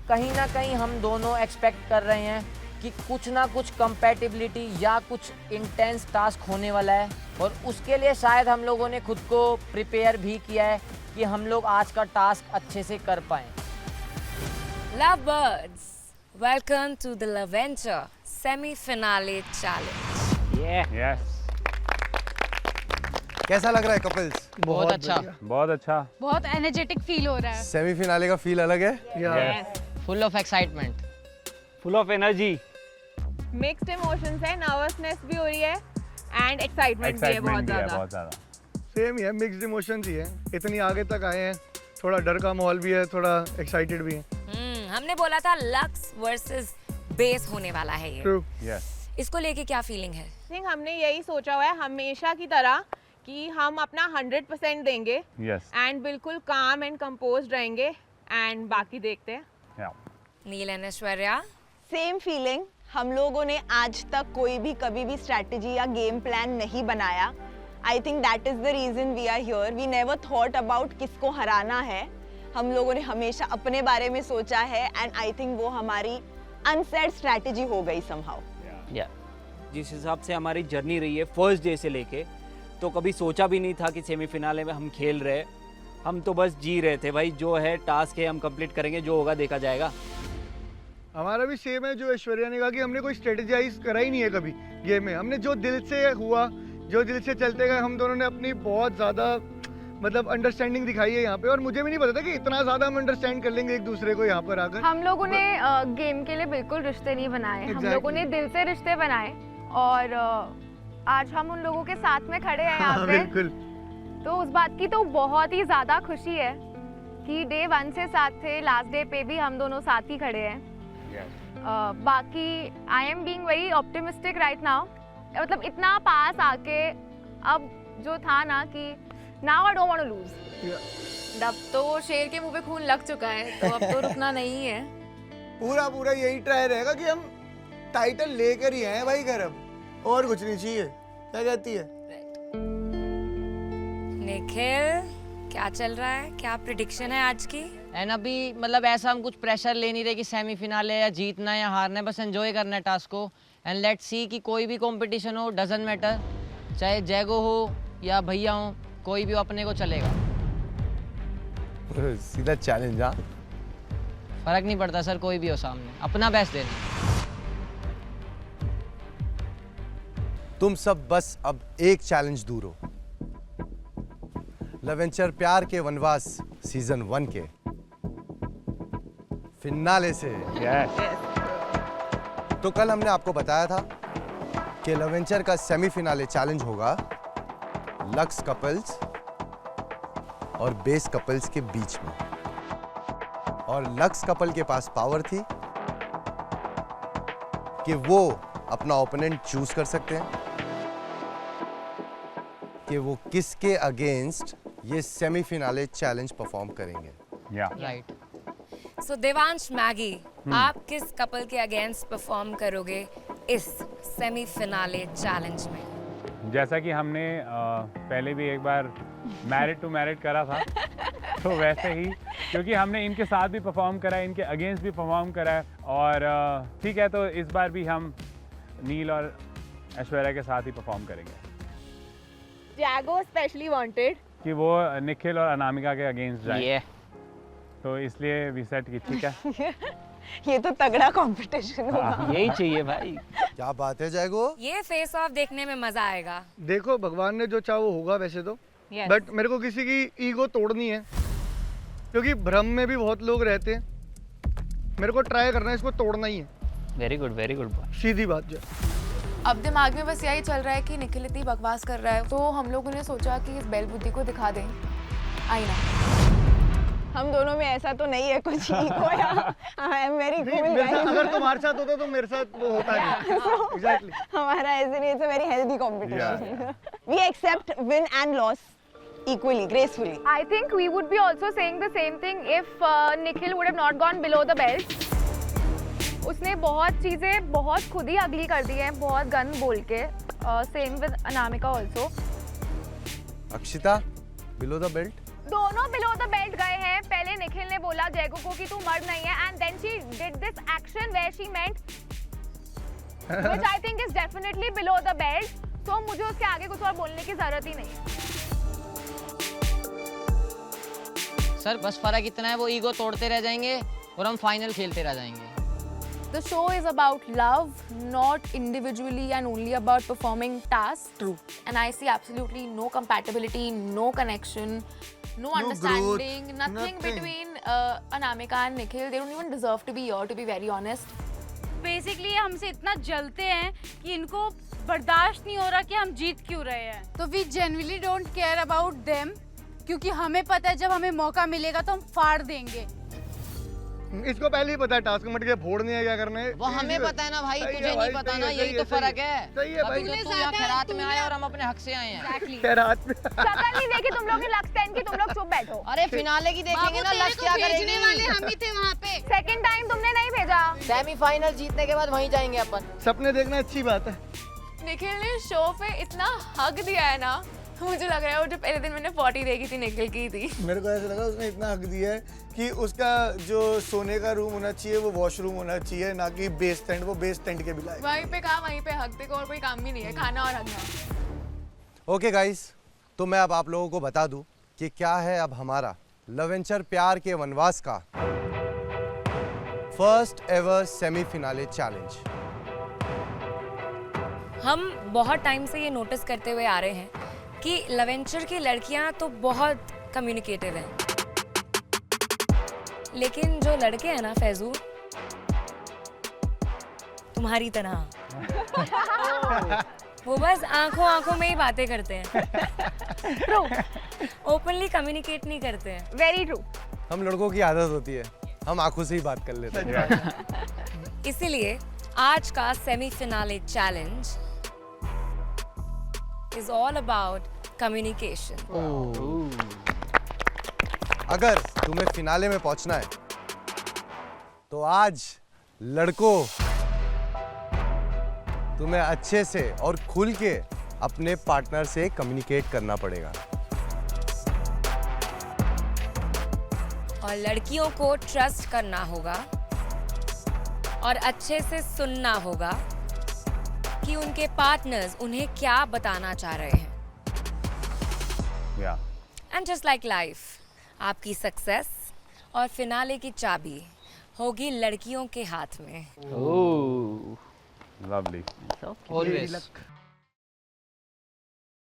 कहीं ना कहीं हम दोनों एक्सपेक्ट कर रहे हैं कि कुछ ना कुछ कंपैटिबिलिटी या कुछ इंटेंस टास्क होने वाला है, और उसके लिए शायद हम लोगों ने खुद को प्रिपेयर भी किया है कि हम लोग आज का टास्क अच्छे से कर पाएँ। Lovebirds, welcome to the Laventure semi-finale challenge. Yes कैसा लग रहा है कपल्स? बहुत अच्छा, बहुत अच्छा। बहुत एनर्जेटिक फील हो रहा है। सेमीफिनाले का फील अलग है। Yes full of excitement, full of energy. Mixed emotions है, नर्वसनेस भी हो रही है एंड एक्साइटमेंट भी है बहुत ज़्यादा। सेम ही है, मिक्स्ड इमोशंस ही है। इतनी आगे तक आए हैं, थोड़ा डर का माहौल भी है, थोड़ा एक्साइटेड भी है। हमने बोला था लक्स वर्सेस बेस होने वाला है ये। ट्रू। यस इसको लेके क्या फीलिंग है? आई थिंक हमने यही सोचा हुआ है हमेशा की तरह कि हम अपना 100% देंगे यस एंड बिल्कुल काम एंड कंपोज्ड रहेंगे एंड बाकी देखते हैं। नील एंड ऐश्वर्या, सेम फीलिंग। हम लोगों ने आज तक कोई भी कभी भी स्ट्रैटेजी या गेम प्लान नहीं बनाया। I think that is the reason we are here. We never thought about किसको हराना है। हम लोगों ने हमेशा अपने बारे में सोचा है एंड आई थिंक वो हमारी अनसेड स्ट्रैटेजी हो गई समहाउ। जिस हिसाब से हमारी जर्नी रही है फर्स्ट डे से लेके, तो कभी सोचा भी नहीं था कि सेमीफिनाले में हम खेल रहे। हम तो बस जी रहे थे भाई, जो है टास्क है हम कंप्लीट करेंगे, जो होगा देखा जाएगा। हमारा भी सेम है जो ऐश्वर्या ने कहा कि हमने कोई स्ट्रेटेजाइज करा ही नहीं है कभी गेम में। हमने जो दिल से हुआ, जो दिल से चलते गए, हम दोनों ने अपनी बहुत ज़्यादा मतलब अंडरस्टैंडिंग दिखाई है यहाँ पे। और मुझे भी नहीं पता था कि इतना ज़्यादा हम अंडरस्टैंड कर लेंगे एक दूसरे को यहाँ पर आकर। हम लोगों ने गेम के लिए बिल्कुल रिश्ते नहीं बनाए। हम लोगों ने दिल से रिश्ते बनाए और आज हम उन लोगों के साथ में खड़े हैं यहाँ पे। बिल्कुल। तो उस बात की तो बहुत ही ज़्यादा खुशी है कि डे 1 से साथ थे, लास्ट डे पे भी हम दोनों साथ ही खड़े हैं। बाकी I am being very optimistic right now. मतलब इतना पास आके अब जो था ना कि now I don't want to lose. अब तो शेर के मुंह पे खून लग चुका है, तो अब तो रुकना नहीं है। पूरा यही ट्राई रहेगा कि हम टाइटल लेकर ही आए भाई घर, अब और कुछ नहीं चाहिए। क्या कहती है निखिल, क्या चल रहा है? क्या प्रिडिक्शन है आज की? एंड अभी मतलब ऐसा हम कुछ प्रेशर ले नहीं रहे कि सेमीफिनाले या जीतना है या हारना है, बस एंजॉय करना है टास्क को। एंड लेट्स सी कि कोई भी कंपटीशन हो, डजंट मैटर, चाहे जैगो हो या भैया हो, कोई भी हो, अपने को चलेगा। सीधा चैलेंज। हाँ, फर्क नहीं पड़ता सर, कोई भी हो सामने, अपना बेस्ट देना। तुम सब बस अब एक चैलेंज दूर हो, लवेंचर प्यार के वनवास सीजन 1 के फिनाले से। यस तो कल हमने आपको बताया था कि लवेंचर का सेमीफिनाले चैलेंज होगा लक्स कपल्स और बेस कपल्स के बीच में। और लक्स कपल के पास पावर थी कि वो अपना ओपोनेंट चूज कर सकते हैं कि वो किसके अगेंस्ट ये सेमीफिनाले चैलेंज परफॉर्म करेंगे। या राइट। सो देवांश, मैगी, आप किस कपल के अगेंस्ट परफॉर्म करोगे इस सेमीफिनाले चैलेंज में? जैसा कि हमने पहले भी एक बार मैरिड टू मैरिड करा था, तो वैसे ही, क्योंकि हमने इनके साथ भी परफॉर्म करा है, इनके अगेंस्ट भी परफॉर्म करा है, और ठीक है, तो इस बार भी हम नील और ऐश्वर्या के साथ ही परफॉर्म करेंगे। जैगो स्पेशली वांटेड कि वो निखिल और अनामिका के अगेंस्ट जाए, तो इसलिए वी सेट की ठीक है। ये तो तगड़ा कंपटीशन होगा। यही चाहिए भाई। क्या बात है जैगो। ये फेस ऑफ देखने में मजा आएगा। देखो भगवान ने जो चाहा वो होगा वैसे तो। बट मेरे को किसी की ईगो तोड़नी है, क्योंकि भ्रम में भी बहुत लोग रहते हैं। मेरे को ट्राई करना है, इसको तोड़ना ही है। वेरी गुड सीधी बात जो। अब दिमाग में बस यही चल रहा है कि निखिल इतनी बकवास कर रहा है, तो हम लोगों ने सोचा कि इस बैल बुद्धि को दिखा दें आईना। हम दोनों में ऐसा तो नहीं है कुछ ईगो या I am very cool guys. अगर तुम्हारे साथ होता तो मेरे साथ वो होता नहीं। एग्जैक्टली। हमारा ऐसे नहीं, it's a very healthy competition. We accept win and loss equally, gracefully. I think we would be also saying the same thing if Nikhil would have not gone below the belt. उसने बहुत चीज़ें बहुत खुद ही अगली कर दी हैं, बहुत gun बोल के। Same with Anamika also. Akshita, below the belt? दोनों बिलो द बेल्ट गए हैं. पहले निखिल ने बोला जयको को कि तू मर्द नहीं है, and then she did this action where she meant which I think is definitely below the belt. तो मुझे उसके आगे कुछ और बोलने की जरूरत ही नहीं है. सर बस फर्क इतना है, वो ईगो तोड़ते रह जाएंगे और हम फाइनल खेलते रह जाएंगे. The show is about love, not individually and only about performing tasks. True. And I see absolutely no compatibility, no connection, no understanding, growth, nothing nothing. between Anamika and Nikhil. They don't even deserve to be here, to be very honest. Basically हमसे इतना जलते हैं कि इनको बर्दाश्त नहीं हो रहा कि हम जीत क्यों रहे हैं. तो we genuinely don't care about them, क्योंकि हमें पता है जब हमें मौका मिलेगा तो हम फाड़ देंगे. इसको पहले ही पता है टास्क मट के फोड़ने है क्या करने. वो हमें पता है ना भाई, तुझे नहीं पता ना, यही तो फर्क है. सही है भाई. अभी तो तू यहाँ खैरात में आया और हम अपने हक से आए हैं. खैरात में शक्ल नहीं देखी तुम लोग की लक्स 10 की, तुम लोग चुप बैठो. अरे फिनाले की देखेंगे ना, लक्ष्य क्या करेगी. हम ही थे वहाँ पे. सेकंड टाइम तुमने नहीं भेजा. सेमीफाइनल जीतने के बाद वहीं जाएंगे अपन. सपने देखना अच्छी बात है. निखिल ने शो पे इतना हक दिया है ना, मुझे लग रहा है वो जो पहले दिन मैंने 40 देखी थी निखिल की थी. मेरे को ऐसा लगा उसने इतना हक दिया है कि उसका जो सोने का रूम होना चाहिए वो वॉशरूम होना चाहिए, ना कि बेस टेंट. वो बेस टेंट के भी लायक. वहीं पे कहा, वहीं पे हक दे को और कोई काम भी नहीं है, खाना और हकना. ओके गाइस, तो मैं अब आप लोगों को बता दूं कि क्या है अब हमारा लवेंचर प्यार के वनवास का फर्स्ट एवर सेमीफिनाले चैलेंज. हम बहुत टाइम से ये नोटिस करते हुए आ रहे हैं कि लवेंचर की लड़कियां तो बहुत कम्युनिकेटिव हैं, लेकिन जो लड़के हैं ना फैजू, तुम्हारी तरह वो बस आंखों आंखों में ही बातें करते हैं. ट्रू. ओपनली कम्युनिकेट नहीं करते हैं. Very true. हम लड़कों की आदत होती है, हम आंखों से ही बात कर लेते हैं. इसीलिए आज का semi-finale challenge is all about communication. अगर तुम्हें फिनाले में पहुंचना है तो आज लड़कों तुम्हें अच्छे से और खुल के अपने पार्टनर से कम्युनिकेट करना पड़ेगा. और लड़कियों को ट्रस्ट करना होगा और अच्छे से सुनना होगा कि उनके पार्टनर्स उन्हें क्या बताना चाह रहे हैं. एंड जस्ट लाइक लाइफ, आपकी सक्सेस और फिनाले की चाबी होगी लड़कियों के हाथ में. लवली. Always.